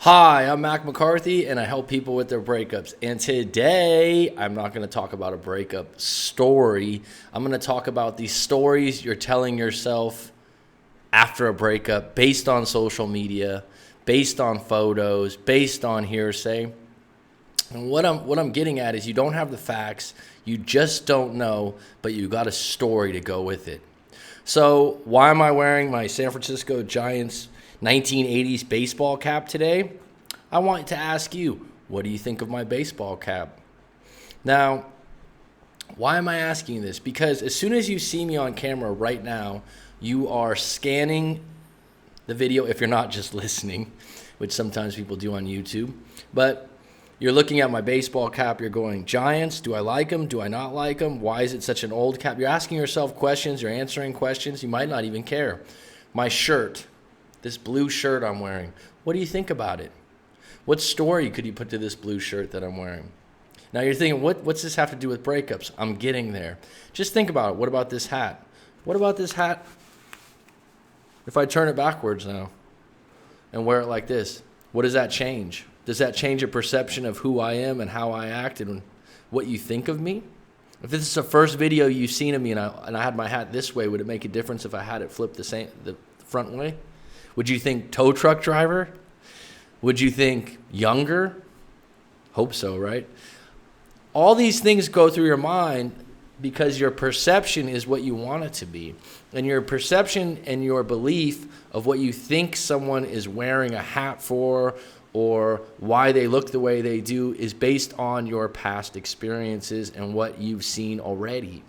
Hi, I'm Mac McCarthy, and I help people with their breakups. And today, I'm not going to talk about a breakup story. I'm going to talk about the stories you're telling yourself after a breakup based on social media, based on photos, based on hearsay. And what I'm getting at is you don't have the facts, you just don't know, but you got a story to go with it. So, why am I wearing my San Francisco Giants 1980s baseball cap today? I want to ask you, what do you think of my baseball cap? Now, why am I asking this? Because as soon as you see me on camera right now, you are scanning the video if you're not just listening, which sometimes people do on YouTube. But you're looking at my baseball cap. You're going, Giants, do I like them? Do I not like them? Why is it such an old cap? You're asking yourself questions. You're answering questions. You might not even care. My shirt, this blue shirt I'm wearing, what do you think about it? What story could you put to this blue shirt that I'm wearing? Now you're thinking, what's this have to do with breakups? I'm getting there. Just think about it. What about this hat? What about this hat if I turn it backwards now and wear it like this? What does that change? Does that change a perception of who I am and how I act and what you think of me? If this is the first video you've seen of me and I had my hat this way, would it make a difference if I had it flipped the front way? Would you think tow truck driver? Would you think younger? Hope so, right? All these things go through your mind because your perception is what you want it to be. And your perception and your belief of what you think someone is wearing a hat for or why they look the way they do is based on your past experiences and what you've seen already.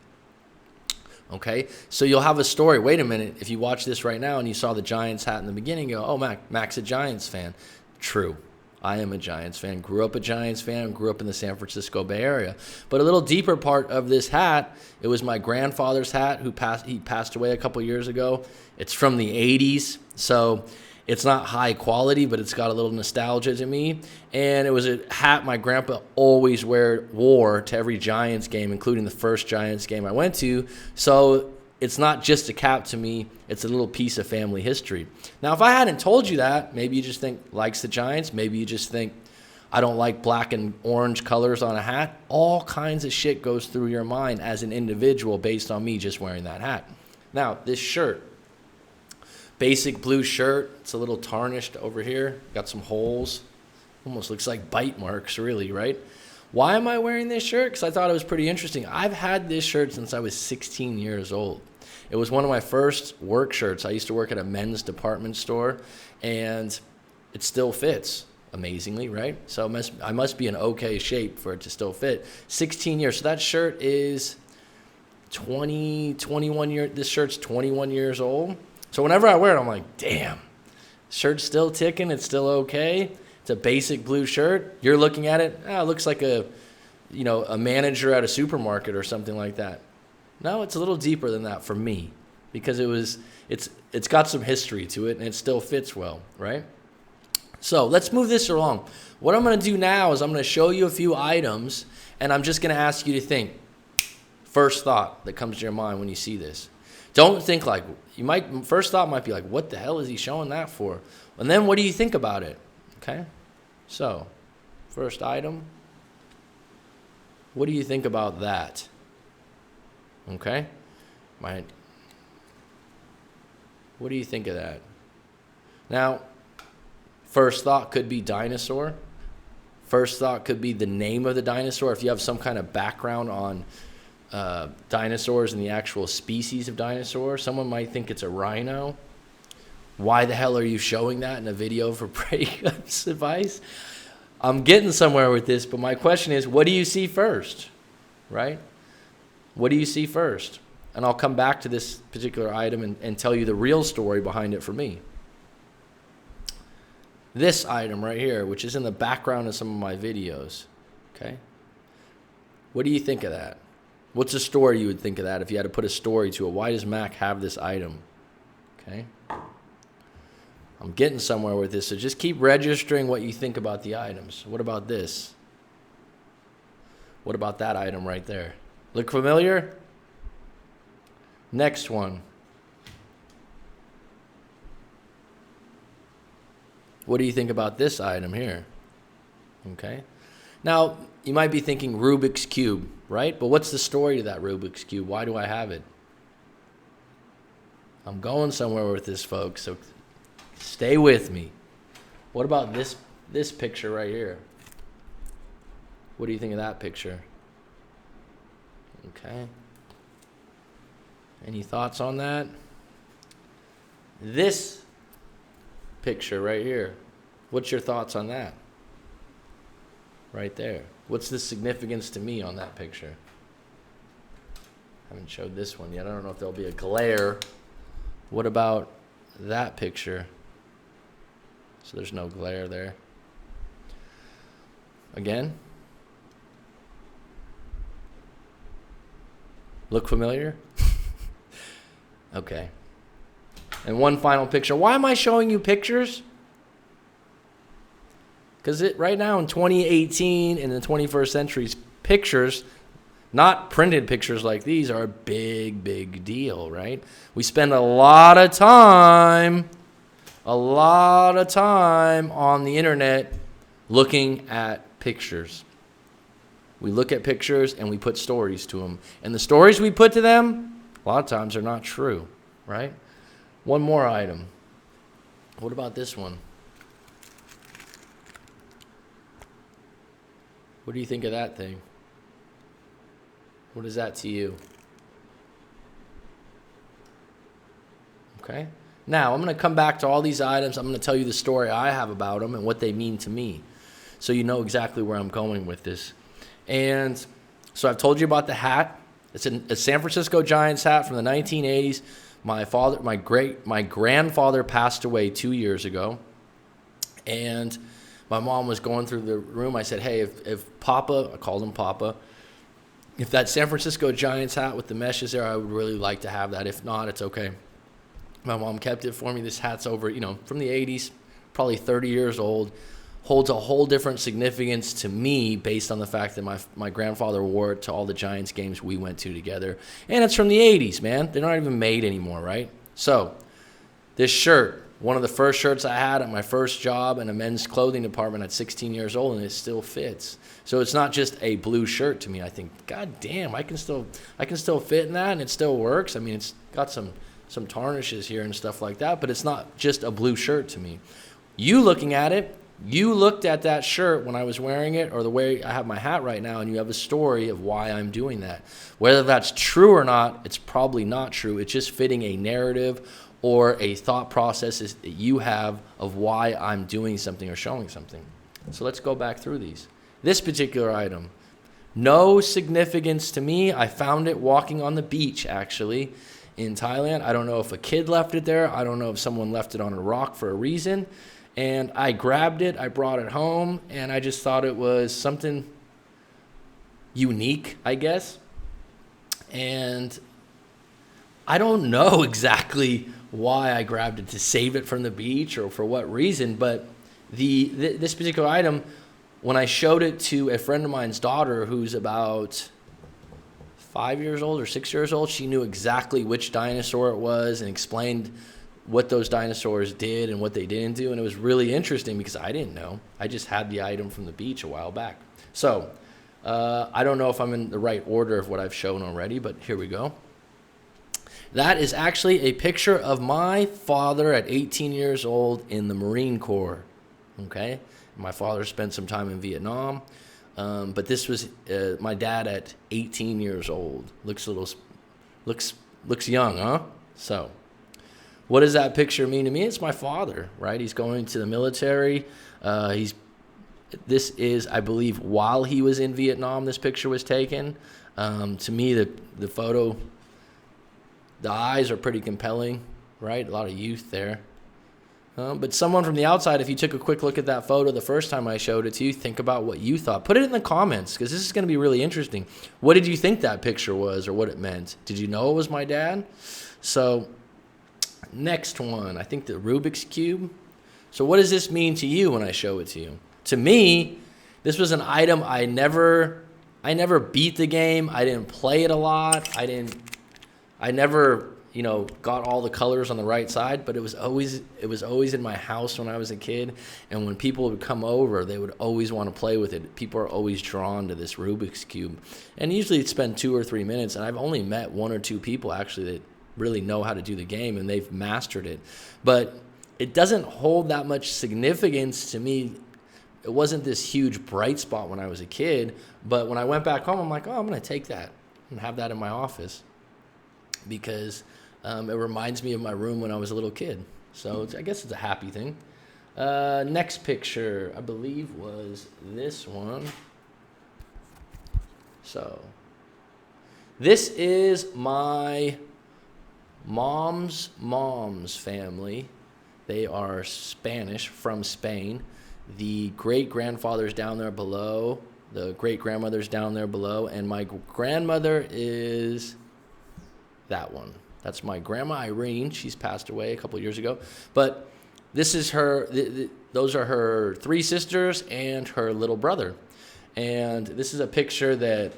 Okay, so you'll have a story. Wait a minute. If you watch this right now and you saw the Giants hat in the beginning, you go, oh, Mac's a Giants fan. True. I am a Giants fan. Grew up a Giants fan. Grew up in the San Francisco Bay Area. But a little deeper part of this hat, it was my grandfather's hat he passed away a couple years ago. It's from the 80s, so it's not high quality, but it's got a little nostalgia to me. And it was a hat my grandpa always wore to every Giants game, including the first Giants game I went to. So it's not just a cap to me. It's a little piece of family history. Now, if I hadn't told you that, maybe you just think likes the Giants. Maybe you just think I don't like black and orange colors on a hat. All kinds of shit goes through your mind as an individual based on me just wearing that hat. Now, this shirt. Basic blue shirt. It's a little tarnished over here. Got some holes. Almost looks like bite marks, really, right? Why am I wearing this shirt? Because I thought it was pretty interesting. I've had this shirt since I was 16 years old. It was one of my first work shirts. I used to work at a men's department store, and it still fits amazingly, right? So I must be in okay shape for it to still fit. 16 years. So that shirt is 21 years. This shirt's 21 years old. So whenever I wear it, I'm like, damn, shirt's still ticking. It's still okay. It's a basic blue shirt. You're looking at it. It looks like a manager at a supermarket or something like that. No, it's a little deeper than that for me because it's got some history to it and it still fits well, right? So let's move this along. What I'm going to do now is I'm going to show you a few items and I'm just going to ask you to think. First thought that comes to your mind when you see this. Don't think like first thought might be like, what the hell is he showing that for? And then what do you think about it? Okay. So first item. What do you think about that? Okay. What do you think of that? Now, first thought could be dinosaur. First thought could be the name of the dinosaur. If you have some kind of background on dinosaurs and the actual species of dinosaur, someone might think it's a rhino. Why the hell are you showing that in a video for breakups advice? I'm getting somewhere with this, but my question is, what do you see first, right? What do you see first? And I'll come back to this particular item and tell you the real story behind it for me. This item right here, which is in the background of some of my videos, okay? What do you think of that? What's a story you would think of that if you had to put a story to it? Why does Mac have this item? Okay. I'm getting somewhere with this, so just keep registering what you think about the items. What about this? What about that item right there? Look familiar? Next one. What do you think about this item here? Okay. Now, you might be thinking Rubik's Cube, right? But what's the story to that Rubik's Cube? Why do I have it? I'm going somewhere with this, folks, so stay with me. What about this picture right here? What do you think of that picture? Okay. Any thoughts on that? This picture right here. What's your thoughts on that? Right there. What's the significance to me on that picture? I haven't showed this one yet. I don't know if there'll be a glare. What about that picture? So there's no glare there. Again? Look familiar? Okay. And one final picture. Why am I showing you pictures? Because right now in 2018, in the 21st century, pictures, not printed pictures like these, are a big, big deal, right? We spend a lot of time on the internet looking at pictures. We look at pictures and we put stories to them. And the stories we put to them, a lot of times are not true, right? One more item. What about this one? What do you think of that thing? What is that to you? Okay. Now, I'm going to come back to all these items. I'm going to tell you the story I have about them and what they mean to me, so you know exactly where I'm going with this. And so I've told you about the hat. It's a San Francisco Giants hat from the 1980s. My grandfather passed away 2 years ago, and my mom was going through the room. I said, hey, if Papa, I called him Papa, if that San Francisco Giants hat with the mesh is there, I would really like to have that. If not, it's okay. My mom kept it for me. This hat's over, from the 80s, probably 30 years old, holds a whole different significance to me based on the fact that my grandfather wore it to all the Giants games we went to together. And it's from the 80s, man. They're not even made anymore, right? So this shirt, one of the first shirts I had at my first job in a men's clothing department at 16 years old, and it still fits. So it's not just a blue shirt to me. I think, God damn, I can still fit in that, and it still works. I mean, it's got some tarnishes here and stuff like that, but it's not just a blue shirt to me. You looking at it, you looked at that shirt when I was wearing it, or the way I have my hat right now, and you have a story of why I'm doing that. Whether that's true or not, it's probably not true. It's just fitting a narrative or a thought process that you have of why I'm doing something or showing something. So let's go back through these. This particular item, no significance to me. I found it walking on the beach, actually, in Thailand. I don't know if a kid left it there. I don't know if someone left it on a rock for a reason. And I grabbed it, I brought it home, and I just thought it was something unique, I guess. And I don't know exactly why I grabbed it, to save it from the beach or for what reason, but this particular item, when I showed it to a friend of mine's daughter who's about 5 years old or 6 years old, she knew exactly which dinosaur it was and explained what those dinosaurs did and what they didn't do, and it was really interesting because I didn't know. I just had the item from the beach a while back. So I don't know if I'm in the right order of what I've shown already, but here we go. That is actually a picture of my father at 18 years old in the Marine Corps. Okay, my father spent some time in Vietnam, but this was my dad at 18 years old. Looks young, huh? So, what does that picture mean to me? It's my father, right? He's going to the military. This is, I believe, while he was in Vietnam. This picture was taken. To me, the photo. The eyes are pretty compelling, right? A lot of youth there. But someone from the outside, if you took a quick look at that photo the first time I showed it to you, think about what you thought. Put it in the comments, because this is going to be really interesting. What did you think that picture was, or what it meant? Did you know it was my dad? So, next one, I think the Rubik's Cube. So what does this mean to you when I show it to you? To me, this was an item I never beat the game. I didn't play it a lot. I never got all the colors on the right side, but it was always in my house when I was a kid. And when people would come over, they would always want to play with it. People are always drawn to this Rubik's Cube. And usually it's spend 2 or 3 minutes. And I've only met 1 or 2 people actually that really know how to do the game, and they've mastered it. But it doesn't hold that much significance to me. It wasn't this huge bright spot when I was a kid. But when I went back home, I'm like, oh, I'm going to take that and have that in my office, because it reminds me of my room when I was a little kid. So I guess it's a happy thing. Next picture, I believe, was this one. So this is my mom's family. They are Spanish, from Spain. The great-grandfather's down there below. The great-grandmother's down there below. And my grandmother is that one. That's my grandma Irene. She's passed away a couple years ago. But this is her. Those are her 3 sisters and her little brother. And this is a picture that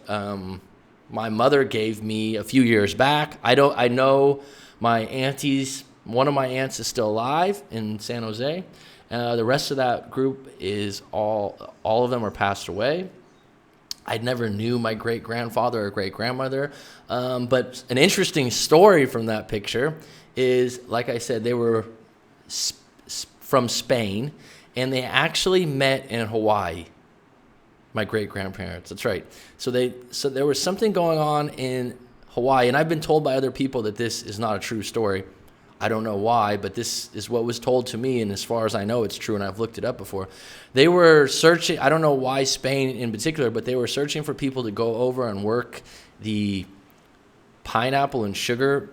my mother gave me a few years back. I know my aunties. One of my aunts is still alive in San Jose. The rest of that group is all of them are passed away. I never knew my great-grandfather or great-grandmother. But an interesting story from that picture is, like I said, they were from Spain, and they actually met in Hawaii, my great-grandparents. That's right. So there was something going on in Hawaii, and I've been told by other people that this is not a true story. I don't know why, but this is what was told to me, and as far as I know, it's true, and I've looked it up before. They were searching, I don't know why Spain in particular, but they were searching for people to go over and work the pineapple and sugar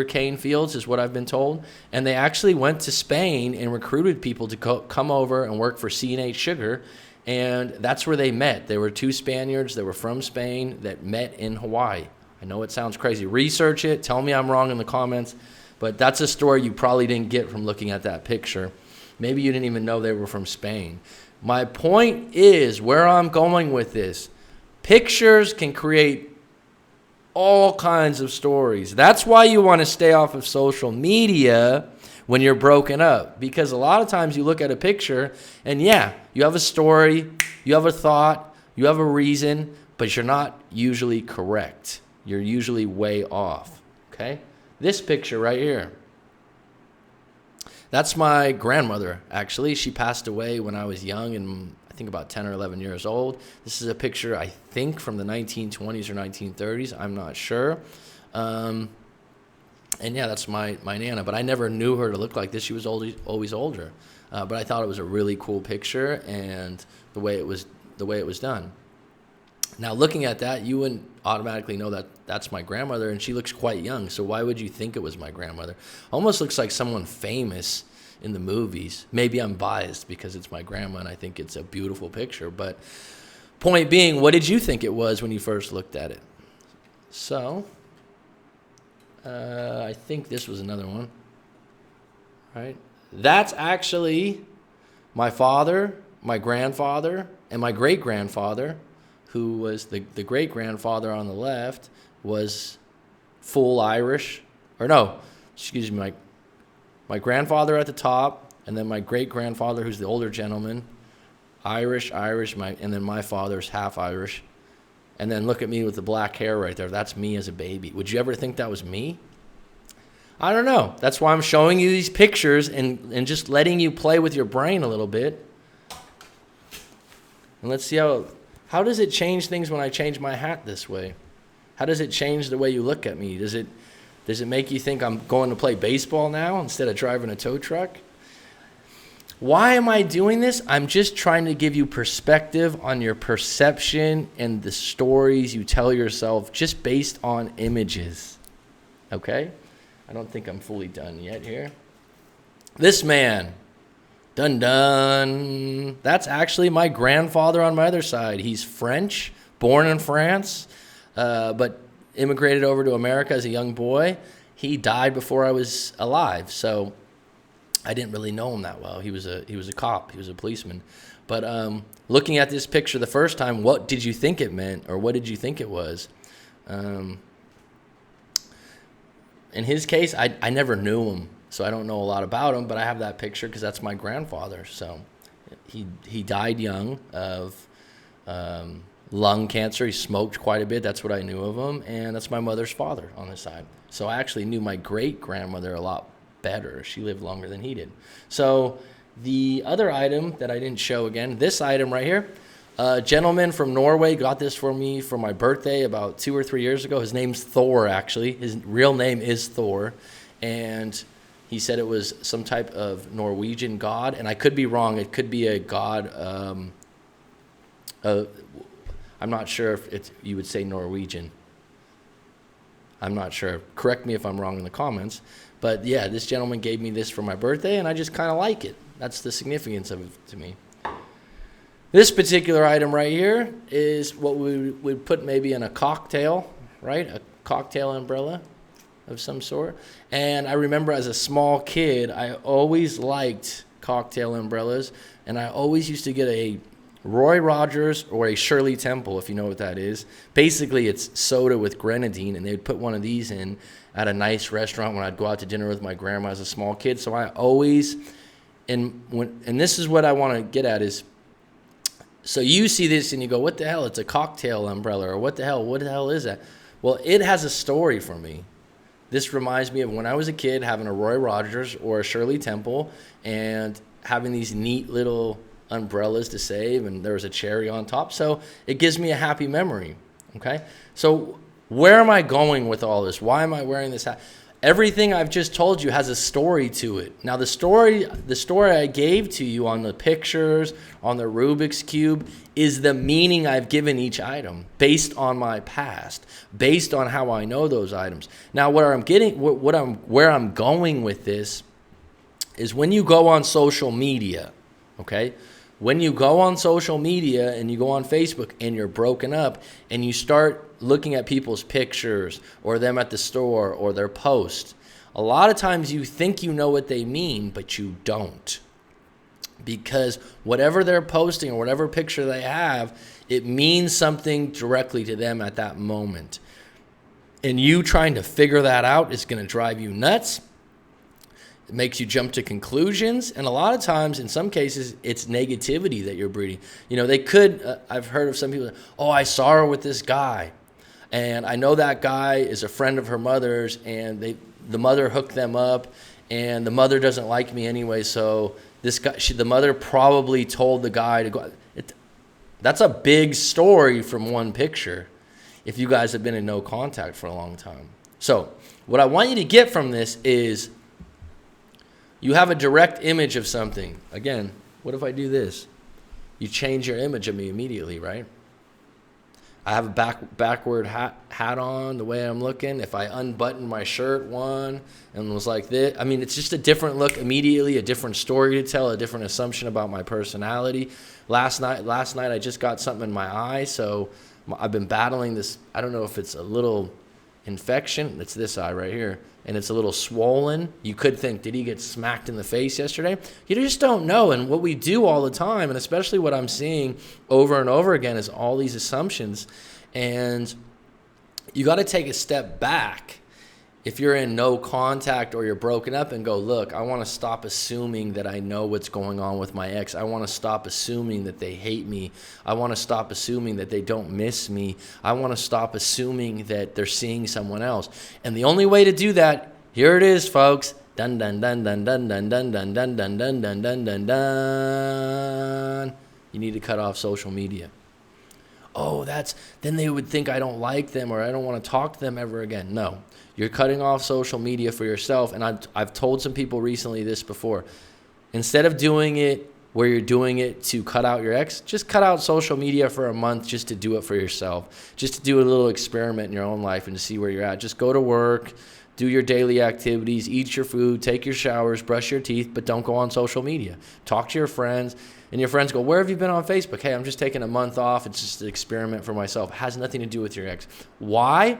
cane fields, is what I've been told. And they actually went to Spain and recruited people to come over and work for C&H Sugar, and that's where they met. There were 2 Spaniards that were from Spain that met in Hawaii. I know it sounds crazy. Research it. Tell me I'm wrong in the comments. But that's a story you probably didn't get from looking at that picture. Maybe you didn't even know they were from Spain. My point is, where I'm going with this, pictures can create all kinds of stories. That's why you want to stay off of social media when you're broken up. Because a lot of times you look at a picture and yeah, you have a story, you have a thought, you have a reason, but you're not usually correct. You're usually way off, okay? This picture right here, that's my grandmother, actually. She passed away when I was young, and I think about 10 or 11 years old. This is a picture, I think, from the 1920s or 1930s. I'm not sure. And yeah, that's my Nana. But I never knew her to look like this. She was always older. But I thought it was a really cool picture, and the way it was done. Now, looking at that, you wouldn't automatically know that that's my grandmother, and she looks quite young. So why would you think it was my grandmother? Almost looks like someone famous in the movies. Maybe I'm biased because it's my grandma, and I think it's a beautiful picture. But point being, what did you think it was when you first looked at it? So I think this was another one, right? That's actually my father, my grandfather, and my great-grandfather, who was the great-grandfather on the left, was full Irish. Or no, excuse me, my grandfather at the top, and then my great-grandfather, who's the older gentleman, Irish, and then my father's half Irish. And then look at me with the black hair right there. That's me as a baby. Would you ever think that was me? I don't know. That's why I'm showing you these pictures and just letting you play with your brain a little bit. And let's see how does it change things when I change my hat this way? How does it change the way you look at me? Does it make you think I'm going to play baseball now instead of driving a tow truck? Why am I doing this? I'm just trying to give you perspective on your perception and the stories you tell yourself just based on images. Okay? I don't think I'm fully done yet here. This man. Dun dun. That's actually my grandfather on my other side. He's French, born in France, but immigrated over to America as a young boy. He died before I was alive, so I didn't really know him that well. He was a cop. He was a policeman. But looking at this picture the first time, what did you think it meant, or what did you think it was? in his case, I never knew him, so I don't know a lot about him, but I have that picture because that's my grandfather. So he died young of lung cancer. He smoked quite a bit. That's what I knew of him, and that's my mother's father on his side. So I actually knew my great-grandmother a lot better. She lived longer than he did. So the other item that I didn't show again, this item right here, a gentleman from Norway got this for me for my birthday about 2 or 3 years ago. His name's Thor, actually. His real name is Thor. And he said it was some type of Norwegian god. And I could be wrong. It could be a god. I'm not sure if you would say Norwegian. I'm not sure. Correct me if I'm wrong in the comments. But, yeah, this gentleman gave me this for my birthday, and I just kind of like it. That's the significance of it to me. This particular item right here is what we would put maybe in a cocktail, right? A cocktail umbrella of some sort. And I remember as a small kid, I always liked cocktail umbrellas, and I always used to get a Roy Rogers or a Shirley Temple, if you know what that is. Basically, it's soda with grenadine, and they'd put one of these in at a nice restaurant when I'd go out to dinner with my grandma as a small kid. So I always, and this is what I want to get at is, so you see this and you go, what the hell? It's a cocktail umbrella, or what the hell is that? Well, it has a story for me. This reminds me of when I was a kid having a Roy Rogers or a Shirley Temple and having these neat little umbrellas to save, and there was a cherry on top. So it gives me a happy memory, okay? So where am I going with all this? Why am I wearing this hat? Everything I've just told you has a story to it. Now, the story I gave to you on the pictures, on the Rubik's Cube, is the meaning I've given each item based on my past, based on how I know those items. Now, where I'm going with this is when you go on social media, okay? When you go on social media and you go on Facebook and you're broken up and you start looking at people's pictures or them at the store or their posts, a lot of times you think you know what they mean, but you don't. Because whatever they're posting or whatever picture they have, it means something directly to them at that moment. And you trying to figure that out is going to drive you nuts. It makes you jump to conclusions, and a lot of times, in some cases, it's negativity that you're breeding. You know, they could, I've heard of some people, oh, I saw her with this guy, and I know that guy is a friend of her mother's, and the mother hooked them up, and the mother doesn't like me anyway, so this guy, the mother probably told the guy to go. That's a big story from one picture if you guys have been in no contact for a long time. So what I want you to get from this is you have a direct image of something. Again, what if I do this? You change your image of me immediately, right? I have a backward hat on, the way I'm looking. If I unbutton my shirt and was like this, I mean, it's just a different look immediately, a different story to tell, a different assumption about my personality. Last night I just got something in my eye, so I've been battling this. I don't know if it's a little infection. It's this eye right here, and it's a little swollen. You could think, did he get smacked in the face yesterday? You just don't know. And what we do all the time, and especially what I'm seeing over and over again, is all these assumptions. And you got to take a step back if you're in no contact or you're broken up and go, look, I want to stop assuming that I know what's going on with my ex. I want to stop assuming that they hate me. I want to stop assuming that they don't miss me. I want to stop assuming that they're seeing someone else. And the only way to do that, here it is, folks. Dun dun dun dun dun dun dun dun dun dun dun dun dun dun dun. You need to cut off social media. Oh, then they would think I don't like them or I don't want to talk to them ever again. No. You're cutting off social media for yourself, and I've told some people recently this before. Instead of doing it where you're doing it to cut out your ex, just cut out social media for a month just to do it for yourself, just to do a little experiment in your own life and to see where you're at. Just go to work, do your daily activities, eat your food, take your showers, brush your teeth, but don't go on social media. Talk to your friends, and your friends go, where have you been on Facebook? Hey, I'm just taking a month off. It's just an experiment for myself. It has nothing to do with your ex. Why?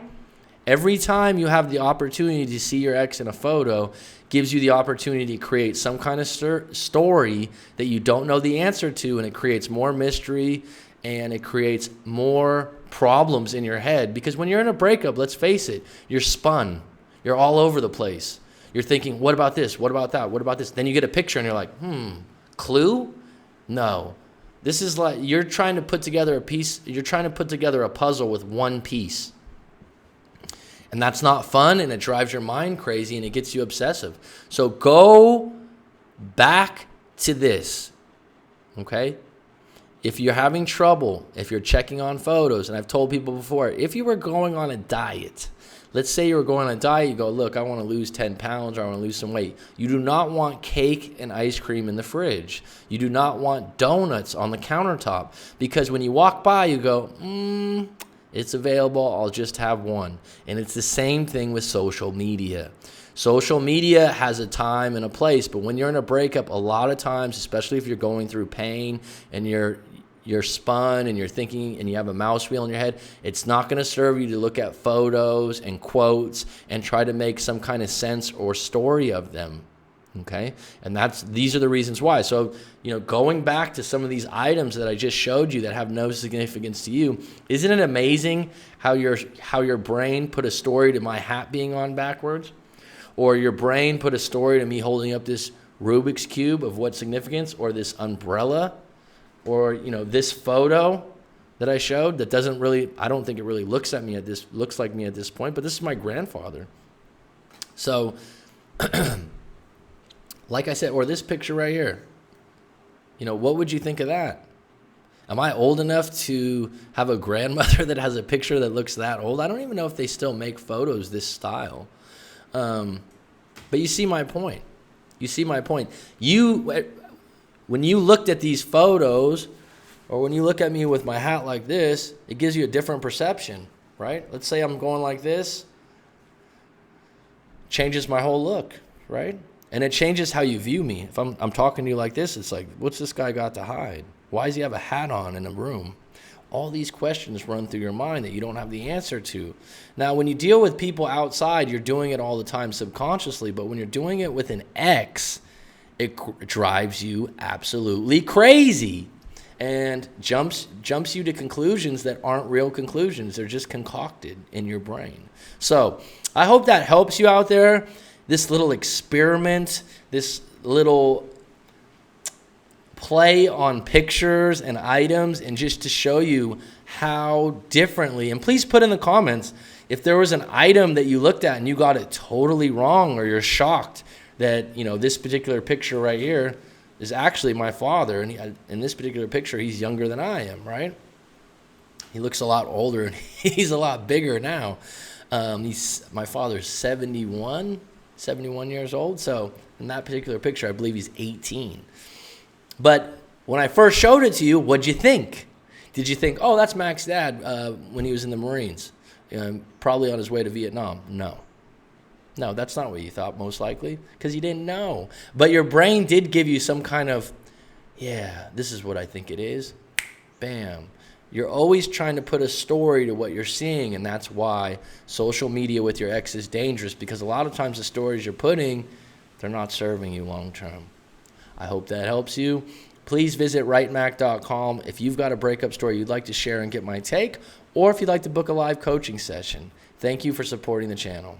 Every time you have the opportunity to see your ex in a photo, gives you the opportunity to create some kind of story that you don't know the answer to, and it creates more mystery and it creates more problems in your head. Because when you're in a breakup, let's face it, you're spun. You're all over the place. You're thinking, what about this? What about that? What about this? Then you get a picture and you're like, clue? No. This is like you're trying to put together a puzzle with one piece. And that's not fun, and it drives your mind crazy, and it gets you obsessive. So go back to this, okay? If you're having trouble, if you're checking on photos, and I've told people before, if you were going on a diet, let's say you were going on a diet, you go, look, I want to lose 10 pounds or I want to lose some weight. You do not want cake and ice cream in the fridge. You do not want donuts on the countertop, because when you walk by, you go, it's available, I'll just have one. And it's the same thing with social media. Social media has a time and a place, but when you're in a breakup, a lot of times, especially if you're going through pain and you're spun and you're thinking and you have a mouse wheel in your head, it's not going to serve you to look at photos and quotes and try to make some kind of sense or story of them. Okay? And these are the reasons why. So, going back to some of these items that I just showed you that have no significance to you, isn't it amazing how your brain put a story to my hat being on backwards? Or your brain put a story to me holding up this Rubik's Cube of what significance, or this umbrella, or this photo that I showed that doesn't really, I don't think it really looks like me at this point, but this is my grandfather. So like I said, or this picture right here, what would you think of that? Am I old enough to have a grandmother that has a picture that looks that old? I don't even know if they still make photos this style. But you see my point. When you looked at these photos, or when you look at me with my hat like this, it gives you a different perception, right? Let's say I'm going like this. Changes my whole look, right? And it changes how you view me. If I'm talking to you like this, it's like, what's this guy got to hide? Why does he have a hat on in a room? All these questions run through your mind that you don't have the answer to. Now, when you deal with people outside, you're doing it all the time subconsciously. But when you're doing it with an ex, it drives you absolutely crazy and jumps you to conclusions that aren't real conclusions. They're just concocted in your brain. So I hope that helps you out there. This little experiment, this little play on pictures and items, and just to show you how differently, and please put in the comments if there was an item that you looked at and you got it totally wrong, or you're shocked that this particular picture right here is actually my father, and in this particular picture he's younger than I am, right? He looks a lot older and he's a lot bigger now. My father's 71 years old, so in that particular picture I believe he's 18. But when I first showed it to you, what'd you think? Did you think, oh, that's Mac's dad when he was in the Marines, probably on his way to Vietnam? No, that's not what you thought, most likely, because you didn't know. But your brain did give you some kind of, this is what I think it is. Bam. You're always trying to put a story to what you're seeing, and that's why social media with your ex is dangerous, because a lot of times the stories you're putting, they're not serving you long term. I hope that helps you. Please visit writemac.com if you've got a breakup story you'd like to share and get my take, or if you'd like to book a live coaching session. Thank you for supporting the channel.